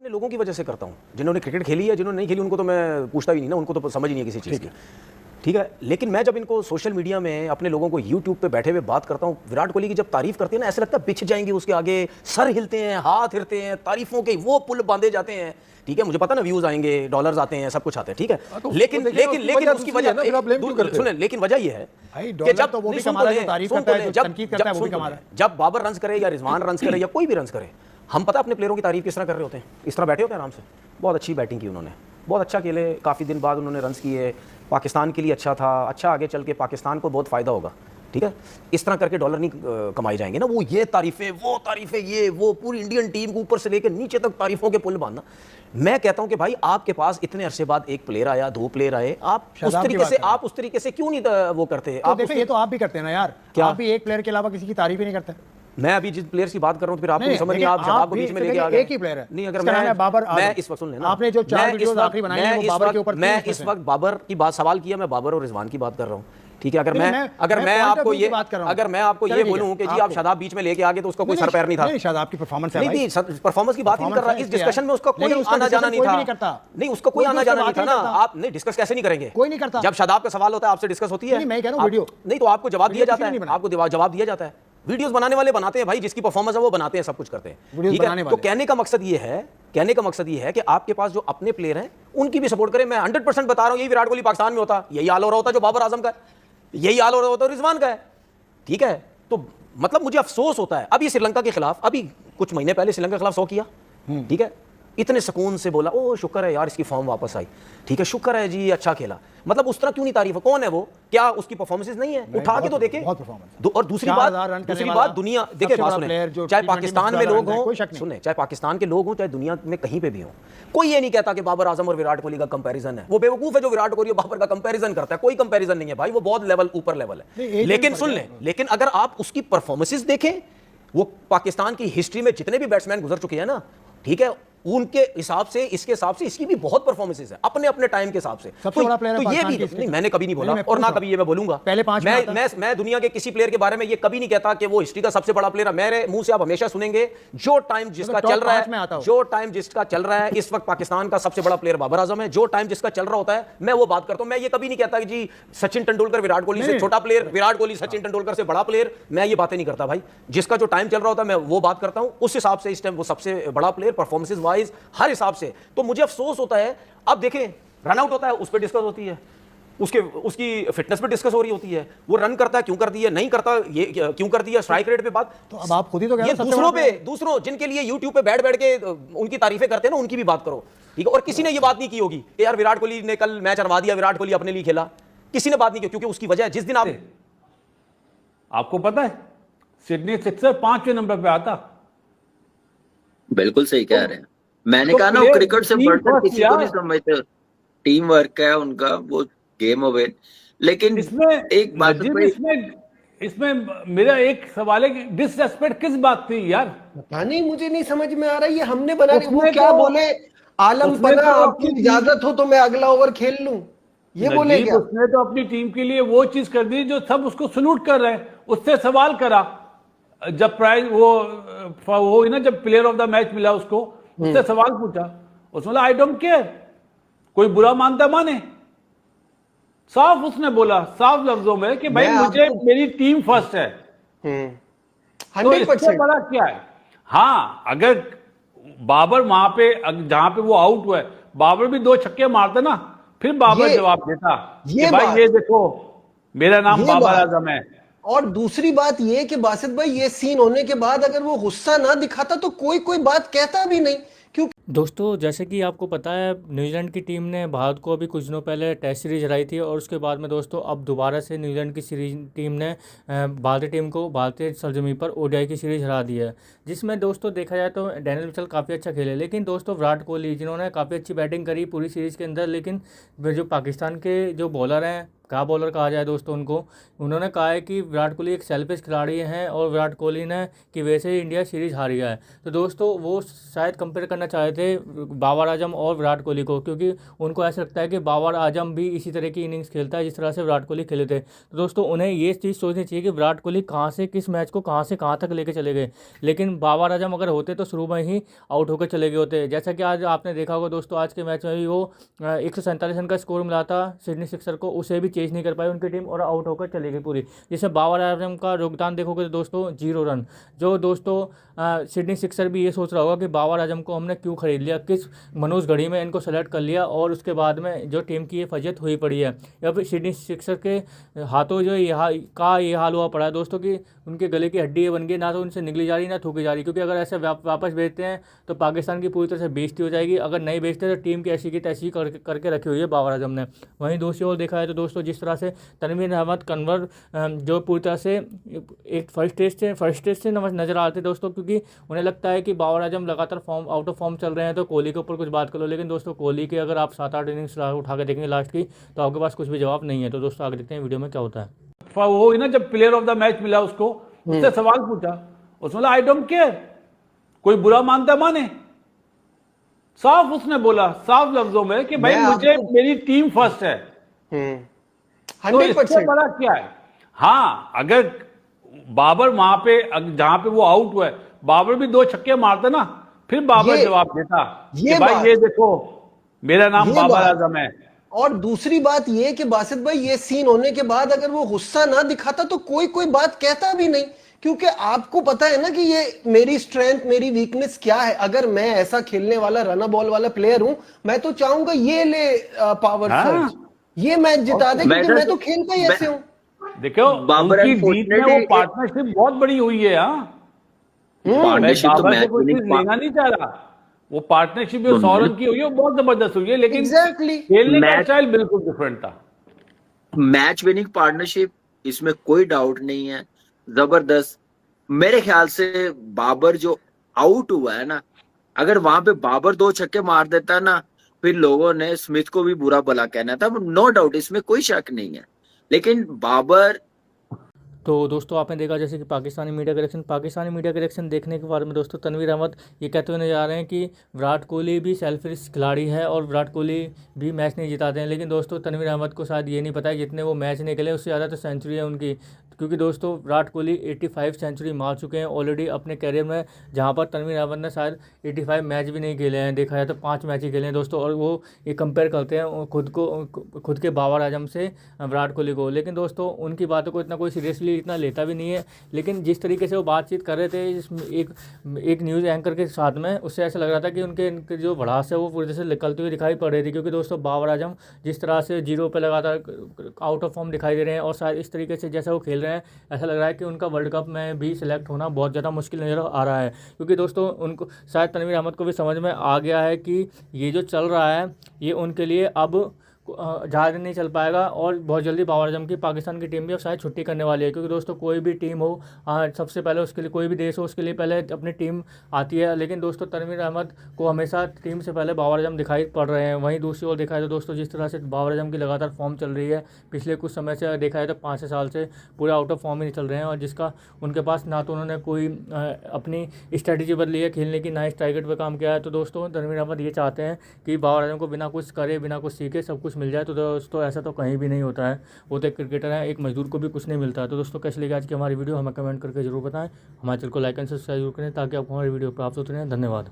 मैं लोगों की वजह से करता हूँ, जिन्होंने क्रिकेट खेली है, जिन्होंने नहीं खेली उनको तो मैं पूछता भी नहीं ना, उनको तो समझ ही नहीं है किसी चीज़ की। ठीक है, लेकिन मैं जब इनको सोशल मीडिया में अपने लोगों को यूट्यूब पे बैठे हुए बात करता हूँ, विराट कोहली की जब तारीफ करते हैं ना, ऐसा लगता है बिछ जाएंगे उसके आगे, सर हिलते हैं, हाथ हिलते हैं, तारीफों के वो पुल बांधे जाते हैं। ठीक है, मुझे पता ना व्यूज आएंगे, डॉलर्स आते हैं, सब कुछ आते हैं, ठीक है, लेकिन लेकिन लेकिन उसकी वजह सुने, लेकिन वजह ये है कि जब बाबर रन्स करे या रिजवान रन्स करे या कोई भी रन्स करे, हम पता अपने प्लेयरों की तारीफ किस तरह कर रहे होते हैं, इस तरह बैठे होते हैं आराम से, बहुत अच्छी बैटिंग की उन्होंने, बहुत अच्छा खेले, काफ़ी दिन बाद उन्होंने रन्स किए, पाकिस्तान के लिए अच्छा था, अच्छा आगे चल के पाकिस्तान को बहुत फ़ायदा होगा। ठीक है, इस तरह करके डॉलर नहीं कमाए जाएंगे ना, वो ये तारीफें ये वो पूरी इंडियन टीम को ऊपर से लेकर नीचे तक तारीफों के पुल बांधना। मैं कहता हूं कि भाई आपके पास इतने अरसे बाद एक प्लेयर आया, दो प्लेयर आए, आप उस तरीके से क्यों नहीं वो करते? आप देखिए, ये तो आप भी करते हैं ना यार, क्या आप भी एक प्लेयर के अलावा किसी की तारीफ ही नहीं करते? मैं अभी जिस प्लेयर की बात कर रहा हूं, फिर आपको नहीं समझ नहीं, आप शबाब को बीच में लेके आ गए। एक ही प्लेयर है नहीं, अगर मैं इस वक्त सुन लेना, आपने जो 4 वीडियोस आखिरी बनाई हैं वो बाबर के ऊपर, मैं इस वक्त बाबर की बात सवाल किया, मैं बाबर और रिजवान की बात कर रहा हूं। ठीक है, अगर मैं आपको ये बोलूं कि जी आप शादाब बीच में लेके आ गए तो उसका कोई सर पैर नहीं था। शादाब की परफॉर्मेंस है, नहीं परफॉर्मेंस की बात नहीं कर रहा, इस डिस्कशन में उसका कोई आना जाना नहीं था। नहीं, उसका कोई आना जाना नहीं था ना। आप नहीं डिस्कस कैसे नहीं करेंगे? कोई नहीं करता। जब शादाब का सवाल होता है आपसे डिस्कस होती है। मैं कह रहा हूं वीडियो नहीं, तो आपको जवाब दिया जाता है, आपको जवाब दिया जाता है। वीडियोस बनाने वाले बनाते हैं भाई, जिसकी परफॉर्मेंस है वो बनाते हैं, सब कुछ करते हैं। ठीक है, तो कहने का मकसद ये है कि आपके पास जो अपने प्लेयर हैं उनकी भी सपोर्ट करें। मैं 100% बता रहा हूं, यही विराट कोहली पाकिस्तान में होता, यही हाल हो रहा होता जो बाबर आजम का है, यही हाल हो रहा होता रिजवान का है। ठीक है, तो मतलब मुझे अफसोस होता है। अभी श्रीलंका के खिलाफ, अभी कुछ महीने पहले श्रीलंका के खिलाफ 100 किया, ठीक है, इतने सुकून से बोला, ओ शुक्र है यार इसकी फॉर्म वापस आई, ठीक है, शुक्र है जी अच्छा खेला। मतलब उस तरह क्यों नहीं तारीफ? कौन है वो? क्या उसकी परफॉर्मेंसेस नहीं है? उठा के तो देखे। और दूसरी बात दुनिया देखे, बात सुने, चाहे पाकिस्तान में लोग हों, सुने, चाहे पाकिस्तान के लोग हों, चाहे दुनिया में कहीं पे भी हों, कोई ये नहीं कहता कि बाबर आजम और विराट कोहली का कंपैरिजन है। वो बेवकूफ है जो विराट कोहली और बाबर का कंपैरिजन करता है। कोई कंपैरिजन नहीं है भाई, वो बहुत लेवल ऊपर लेवल है। लेकिन सुन लें, लेकिन अगर आप उसकी परफॉर्मेंसेस देखें, वो पाकिस्तान की हिस्ट्री में जितने भी बैट्समैन गुजर चुके हैं ना, ठीक है, उनके हिसाब से, इसके हिसाब से इसकी भी बहुत परफॉर्मेंसेस है अपने अपने टाइम के हिसाब से। सबसे बड़ा प्लेयर तो ये भी नहीं, मैंने कभी नहीं बोला और ना कभी ये मैं बोलूंगा। पहले 5 मैं दुनिया के किसी प्लेयर के बारे में ये कभी नहीं कहता कि वो हिस्ट्री का सबसे बड़ा प्लेयर है। मेरे मुंह से आप हमेशा सुनेंगे जो टाइम जिसका चल रहा है, इस वक्त पाकिस्तान का सबसे बड़ा प्लेयर बाबर आजम है। जो टाइम जिसका चल रहा होता है मैं वो बात करता हूं। मैं ये कभी नहीं कहता कि जी सचिन तेंदुलकर विराट कोहली से छोटा प्लेयर, विराट कोहली सचिन तेंदुलकर से बड़ा प्लेयर, मैं ये बातें नहीं करता भाई। जिसका जो टाइम चल रहा होता है मैं वो बात करता हूं, उस हिसाब से इस टाइम वो सबसे बड़ा प्लेयर परफॉर्मेंसेस वाइज हर हिसाब से। तो मुझे अफसोस होता है, अब देखें रन आउट होता है उस पर डिस्कस होती है, उसकी फिटनेस पे डिस्कस हो रही होती है, वो रन करता है क्यों कर दिया, नहीं करता ये क्यों कर दिया, स्ट्राइक रेट पे बात। तो अब आप खुद ही तो ये दूसरों जिनके लिए यूट्यूब पे बैठ के उनकी तारीफें करते हैं ना, उनकी भी बात करो, ठीक है। और किसी ने ये बात नहीं की होगी कि यार विराट कोहली ने कल मैच हरवा दिया, विराट कोहली अपने लिए खेला, किसी ने बात नहीं की, क्योंकि उसकी वजह जिस दिन आपको पता है सिडनी सिक्सर 5वें नंबर पे आता। बिल्कुल सही कह रहे हैं। मैंने कहा ना, क्रिकेट से बढ़कर किसी को नहीं समझते, टीम वर्क है उनका, वो गेम हो गए। लेकिन इसमें एक बात, इसमें मेरा एक सवाल है कि डिसरेस्पेक्ट किस बात थी यार? पता नहीं, मुझे नहीं समझ में आ रहा है। ये हमने बना दी, वो क्या बोले, आलम पना आपकी इजाजत हो तो मैं अगला ओवर खेल लूं, ये बोले क्या? उसने तो अपनी टीम के लिए वो चीज कर दी जो सब उसको सलूट कर रहे हैं। उससे सवाल करा जब प्राइज वो ना, जब प्लेयर ऑफ द मैच मिला उसको, उससे सवाल पूछा, उसने बोला आई डोंट केयर, कोई बुरा मानता माने। साफ उसने बोला, साफ लफ्जों में कि भाई मुझे मेरी टीम फर्स्ट है। तो इससे बड़ा क्या है? हाँ, अगर बाबर वहां पे जहां पे वो आउट हुआ है, बाबर भी 2 छक्के मारता ना, फिर बाबर जवाब देता कि भाई ये देखो मेरा नाम बाबर आजम है। और दूसरी बात ये कि बासित भाई, ये सीन होने के बाद अगर वो गुस्सा ना दिखाता तो कोई बात कहता भी नहीं। क्यों? दोस्तों, जैसे कि आपको पता है, न्यूजीलैंड की टीम ने भारत को अभी कुछ दिनों पहले टेस्ट सीरीज हराई थी, और उसके बाद में दोस्तों अब दोबारा से न्यूजीलैंड की टीम ने भारतीय टीम को भारतीय सरजमीं पर ओडीआई की सीरीज हरा दी है, जिसमें दोस्तों देखा जाए तो डैनियल मिचेल काफ़ी अच्छा खेले। लेकिन दोस्तों विराट कोहली जिन्होंने काफ़ी अच्छी बैटिंग करी पूरी सीरीज़ के अंदर, लेकिन जो पाकिस्तान के जो बॉलर हैं, क्या बॉलर कहा जाए दोस्तों उनको। उन्होंने कहा है कि विराट कोहली एक सेल्फिश खिलाड़ी हैं और विराट कोहली ने की वजह से इंडिया सीरीज़ हार गया है। तो दोस्तों वो शायद कंपेयर करना चाहे थे बाबर आजम और विराट कोहली को, क्योंकि उनको ऐसा लगता है कि बाबर आजम भी इसी तरह की इनिंग्स खेलता है जिस तरह से विराट कोहली खेले थे। तो दोस्तों उन्हें ये चीज़ सोचनी चाहिए कि विराट कोहली कहाँ से किस मैच को कहाँ से कहाँ तक लेके चले गए, लेकिन बाबर आजम अगर होते तो शुरू में ही आउट होकर चले गए होते। जैसा कि आज आपने देखा होगा दोस्तों, आज के मैच में भी वो 147 रन का स्कोर मिला था सिडनी सिक्सर को, उसे भी चेज नहीं कर पाई उनकी टीम और आउट होकर चली गई पूरी। जिसमें बाबर आजम का योगदान देखोगे तो दोस्तों 0 रन। जो दोस्तों सिडनी सिक्सर भी ये सोच रहा होगा कि बाबर आजम को हमने क्यों खरीद लिया, किस मनोज घड़ी में इनको सेलेक्ट कर लिया, और उसके बाद में जो टीम की ये फजियत हुई पड़ी है। अब सिडनी सिक्सर के हाथों जो ये हाल हुआ पड़ा है दोस्तों कि उनके गले की हड्डी बन गई, ना तो उनसे निकली जा रही ना थूकी जा रही, क्योंकि अगर ऐसे वापस भेजते हैं तो पाकिस्तान की पूरी तरह से बेइज्जती हो जाएगी। अगर नहीं भेजते तो टीम की ऐसी की तैसी करके रखी हुई है बाबर आजम ने। वहीं दूसरी ओर देखा है तो दोस्तों जिस तरह से तनवीर अहमद कन्वर जो पूरी तरह से एक फर्स्ट टेस्ट से नजर आते दोस्तों, क्योंकि उन्हें लगता है कि बाबर आजम लगातार आउट ऑफ फॉर्म चल रहे हैं तो कोहली के ऊपर कुछ बात कर लो। लेकिन दोस्तों कोहली के अगर आप 7-8 इनिंग्स उठा के देखेंगे लास्ट की तो आपके पास कुछ भी जवाब नहीं है। तो दोस्तों आगे देखते हैं वीडियो में क्या होता है। वो हुई ना जब प्लेयर ऑफ द मैच मिला उसको, उससे सवाल पूछा, उसने बोला आई डोंट केयर, कोई बुरा मानता माने। साफ उसने बोला साफ लफ्जों में कि भाई मुझे मेरी टीम फर्स्ट है। 100% बड़ा क्या है। हाँ, अगर बाबर वहां पे जहां पे वो आउट हुआ है, बाबर भी 2 छक्के मारता ना, फिर बाबर जवाब देता कि भाई ये देखो मेरा नाम बाबर आजम है। और दूसरी बात ये कि बासित भाई ये सीन होने के बाद अगर वो गुस्सा ना दिखाता तो कोई बात कहता भी नहीं, क्योंकि आपको पता है ना कि ये मेरी स्ट्रेंथ मेरी वीकनेस क्या है। अगर मैं ऐसा खेलने वाला रन बॉल वाला प्लेयर हूं, मैं तो चाहूंगा ये ले पावर फर्स्ट, ये मैच जिता दे, क्योंकि मैं तो खेलता ही ऐसे हूं। देखो उनकी जीत में वो पार्टनरशिप बहुत बड़ी हुई है। पार्टनरशिप तो मैच लेना नहीं चाह रहा, वो पार्टनरशिप जो 100 रन की हुई है वो बहुत जबरदस्त हुई है, लेकिन खेलने का स्टाइल बिल्कुल डिफरेंट था। मैच विनिंग पार्टनरशिप, इसमें कोई डाउट नहीं है, जबरदस्त। मेरे ख्याल से बाबर जो आउट हुआ है ना, अगर वहां पे बाबर 2 छक्के मार देता ना, फिर लोगों ने स्मिथ को भी बुरा भला कहना था, नो डाउट, इसमें कोई शक नहीं है। लेकिन बाबर तो दोस्तों आपने देखा जैसे कि पाकिस्तानी मीडिया कलेक्शन देखने के बाद में दोस्तों तनवीर अहमद ये कहते हुए नजर आ रहे हैं कि विराट कोहली भी सेल्फिश खिलाड़ी है और विराट कोहली भी मैच नहीं जिताते हैं। लेकिन दोस्तों तनवीर अहमद को शायद ये नहीं पता है जितने वो मैच नहीं खेले उससे ज़्यादा तो सेंचुरी है उनकी, क्योंकि दोस्तों विराट कोहली 85 सेंचुरी मार चुके हैं ऑलरेडी अपने कैरियर में, जहाँ पर तनवीर अहमद ने शायद 85 मैच भी नहीं खेले हैं, देखा जाए तो 5 मैच ही खेले हैं दोस्तों। और वो ये कंपेयर करते हैं खुद के बाबर आजम से विराट कोहली को। लेकिन दोस्तों उनकी बातों को इतना कोई सीरियसली इतना लेता भी नहीं है। लेकिन जिस तरीके से वो बातचीत कर रहे थे एक न्यूज़ एंकर के साथ में, उससे ऐसा लग रहा था कि उनके जो भड़ास है वो पूरी तरह से निकलती हुई दिखाई पड़ रही थी, क्योंकि दोस्तों बाबर आजम जिस तरह से 0 पे लगातार आउट ऑफ फॉर्म दिखाई दे रहे हैं और शायद इस तरीके से जैसा वो खेल रहे हैं ऐसा लग रहा है कि उनका वर्ल्ड कप में भी सिलेक्ट होना बहुत ज़्यादा मुश्किल नज़र आ रहा है। क्योंकि दोस्तों उनको शायद तनवीर अहमद को भी समझ में आ गया है कि ये जो चल रहा है ये उनके लिए अब ज़्यादा दिन नहीं चल पाएगा और बहुत जल्दी बाबर आजम की पाकिस्तान की टीम भी अब शायद छुट्टी करने वाली है। क्योंकि दोस्तों कोई भी टीम हो सबसे पहले उसके लिए, कोई भी देश हो उसके लिए पहले अपनी टीम आती है। लेकिन दोस्तों तनवीर अहमद को हमेशा टीम से पहले बाबर आजम दिखाई पड़ रहे हैं। वहीं दूसरी ओर देखा है तो दोस्तों जिस तरह से बाबर आजम की लगातार फॉर्म चल रही है पिछले कुछ समय से, देखा है तो 5-6 साल से पूरे आउट ऑफ फॉर्म ही चल रहे हैं, और जिसका उनके पास ना तो उन्होंने कोई अपनी स्ट्रैटेजी बदली है खेलने की, ना ही स्ट्राइक रेट पर काम किया है। तो दोस्तों तनवीर अहमद ये चाहते हैं कि बाबर आजम को बिना कुछ करे बिना कुछ सीखे सब कुछ मिल जाए। तो दोस्तों ऐसा तो कहीं भी नहीं होता है, वो तो एक क्रिकेटर है, एक मजदूर को भी कुछ नहीं मिलता है। तो दोस्तों कैसे लगी आज की हमारी वीडियो हमें कमेंट करके जरूर बताएं। हमारे चैनल को लाइक एंड सब्सक्राइब जरूर करें ताकि आपको हमारी वीडियो प्राप्त होते रहें। धन्यवाद।